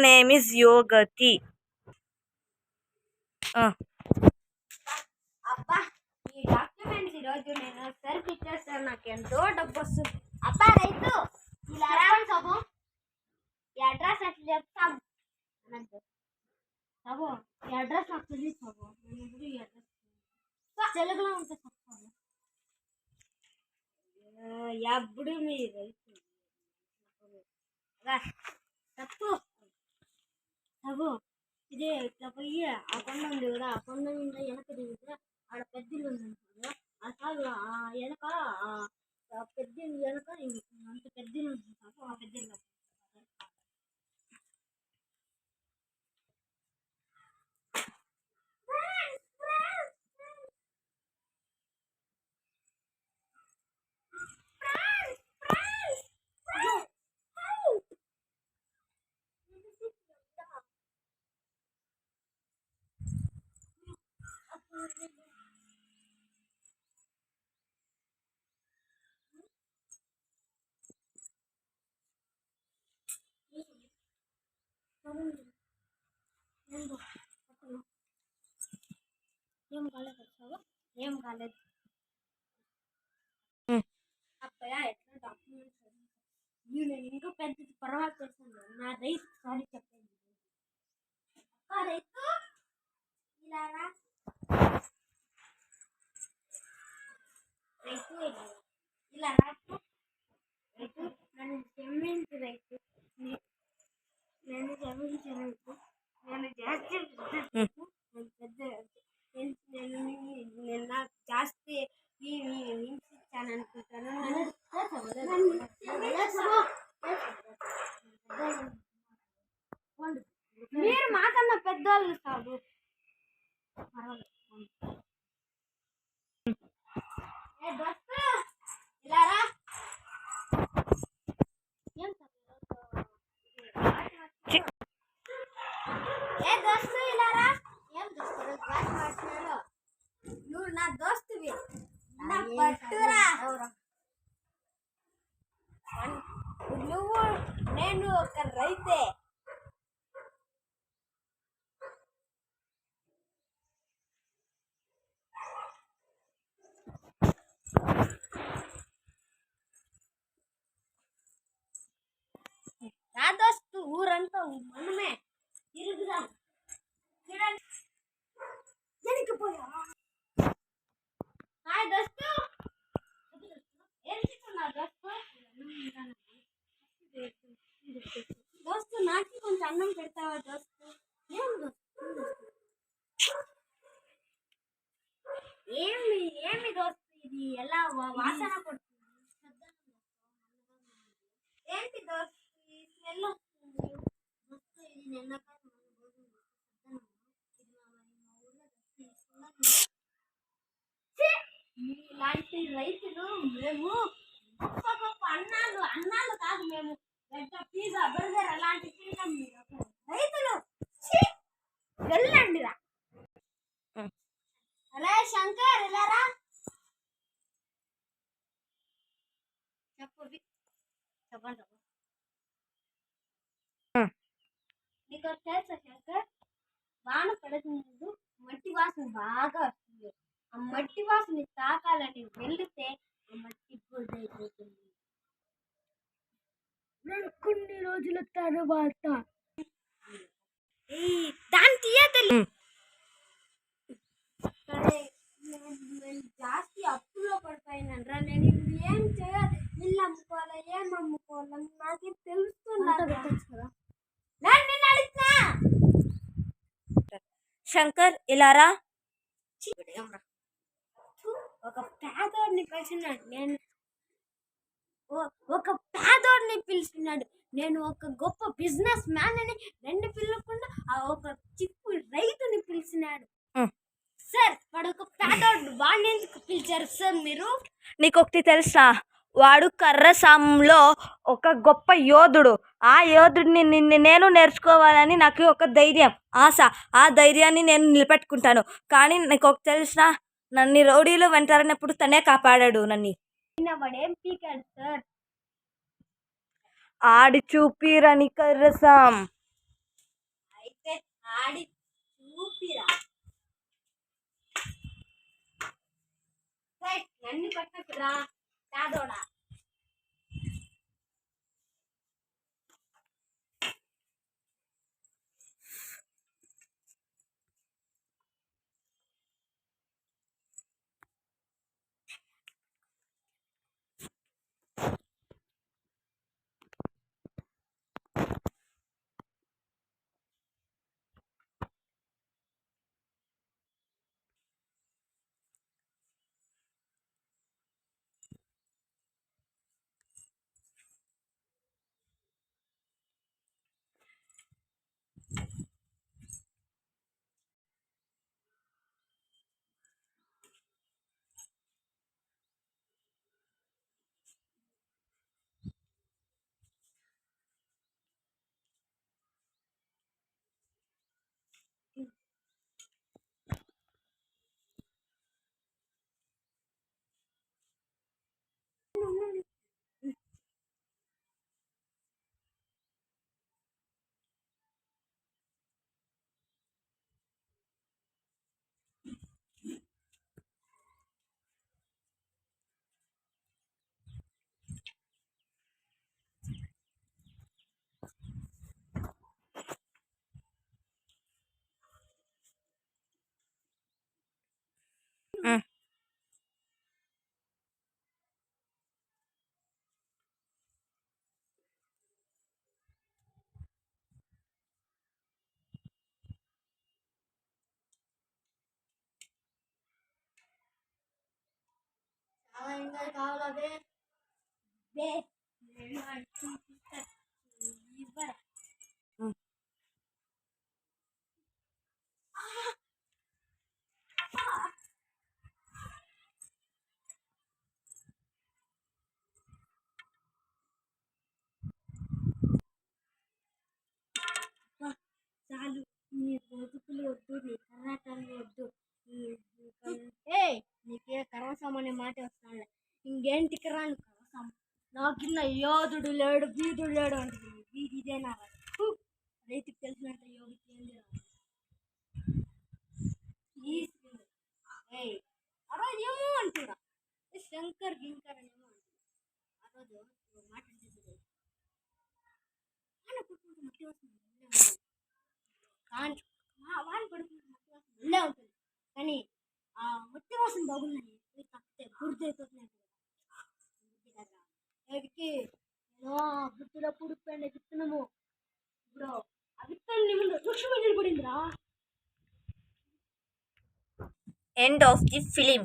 name is Yogati. అబ్బా ఈ documents ఈరోజు నేను సెల్ఫ్ ఇచ్చేస్తాను. నాకు ఎంతో డబ్బు వస్తుంది. అబ్బా రైతు ఇలా రావాలి సబు, ఈ అడ్రస్ అట్లా చెప్తాం సబు, ఈ అడ్రస్ నాకు తెలియదు సబు. నేను ఇప్పుడు ఈ అడ్రస్ తెలుగులో ఉంటే చెప్తాను. ఎప్పుడు మీ రైతు తప్పు సబు, ఇది ఇట్లా పోయి ఆ కొండ ఉంది కదా, ఆ కొండ మీద వెనక దిగితే ఆడ పెద్దలు ఉంది ఆ కాదు, ఆ వెనక పెద్ద వెనక అంత పెద్దలు ఉంటుంది. ఆ పెద్దలు ఏం కాలేదు సార్, ఏం కాలేదు. అబ్బా ఎట్లా డాక్యుమెంట్స్ నేను ఇంకా పెద్ద పర్వాలేదు చేస్తాను. నా రైతు సారీ చెప్పండి. రైతు ఇలా రైతు ఇలా రైతు రైతు నన్ను క్షమించు రైతు, నేను క్షమించు రైతు, నేను జాస్తి నేను నాకు జాస్తి హింసించాను అనుకుంటాను. మీరు మాకన్నా పెద్దవాళ్ళు కాదు. ఇలారా ఏం ఏ దోస్తు ఇలారా, ఏం దోస్తు క్లాస్ మాట్లాడు, నువ్వు నా దోస్తువి, నా పట్టురా. నువ్వు నేను ఒక రైతే. నా దోస్తు ఊరంతా మనమే తిరుగుదాం. హాయ్ దోస్తు, దోస్తు నాకు కొంచెం అన్నం పెడతావా దోస్తు? ఏం ఏమి ఏమి దోస్తు ఇది ఎలా వాసన పడుతుంది? ఏంటి దోస్తు ఈ స్మెల్ వస్తుంది? దోస్తు ఇది నిన్నకాయ ఇలాంటి రైతులు మేము గొప్ప గొప్ప అన్నాలు కాదు, మేము పెద్ద పిజ్జా బర్గర్ అలాంటి తింటాం. మీరు రైతులు వెళ్ళండి రా. అరే శంకర్ ఇలారా, చెప్పండి చెప్పండి. నీకు తెలుసా శంకర్, వాన పడుతుంది, మట్టి వాసన బాగా వస్తుంది. ఆ మట్టి వాసన తాకాలని వెళితే ఆ మట్టి బుద్ధైపోతుంది. కొన్ని రోజుల తర్వాత దాని తీయతలు జాస్తి అప్పులో పడిపోయినరా. నేను ఇప్పుడు ఏం చేయాలి? ఇల్లు అమ్ముకోవాలా, ఏం అమ్ముకోవాలా నాకేం తెలుస్తున్నా. శంకర్ ఇలారా. ఒక పేదోడిని పిలిచినాడు. నేను ఒక గొప్ప బిజినెస్ మ్యాన్ అని రెండు పిలవకుండా ఒక చిప్పు రైతుని పిలిచినాడు. సార్ వాడు ఒక పేదోడు, వాడిని ఎందుకు పిలిచారు సార్ మీరు? నీకొకటి తెలుసా, వాడు కర్రసాంలో ఒక గొప్ప యోధుడు. ఆ యోధుడిని నేను నేర్చుకోవాలని నాకు ఒక ధైర్యం, ఆశ. ఆ ధైర్యాన్ని నేను నిలబెట్టుకుంటాను. కానీ నీకు ఒక తెలుసా, నన్ను రౌడీలు వెంటాడినప్పుడు తనే కాపాడాడు నన్ను. వాడేం పీకాడు సార్? ఆడి చూపిరని కర్రసాం. ఆడి చూపిరా నన్ను పట్టకురా కాదోడా. చాలా ఎంజాయ్ కావాలా బే బే నేను చూపిస్తా ఇవ్వరా. చాలు నీ బతుకులు వద్దు, నీ కర్ణాటకలు వద్దు, ఏ నీకే కర్వసం అనే మాట వస్తాను. ఇంకేంటికి రాను కర్వసం. నాకిన్న యోధుడు లేడు, బీదుడు లేడు అంటుంది. బీది ఇదేనా రైతుకు తెలిసినంత యోగికి ఏం లేదు. ఆ రోజు ఏమో అంటున్నా శంకర్ గింకర్ అని ఏమో అంటున్నా. ఆ రోజు మాట అంటే మట్టి వస్తుంది కానీ వాని పడుకుంటే మట్టి వాసన వెళ్ళే ఉంటుంది. కానీ ఆ మట్టి వాసన బాగుందని తప్పితే బుర్ద అయిపోతున్నాయి కదా. వాడికి నేను బుద్ధిలో పుడిపోయిన విత్తనము ఇప్పుడు ఆ విత్తనం నీ ముందు వృక్షం నిలబడిందిరా. End of the film.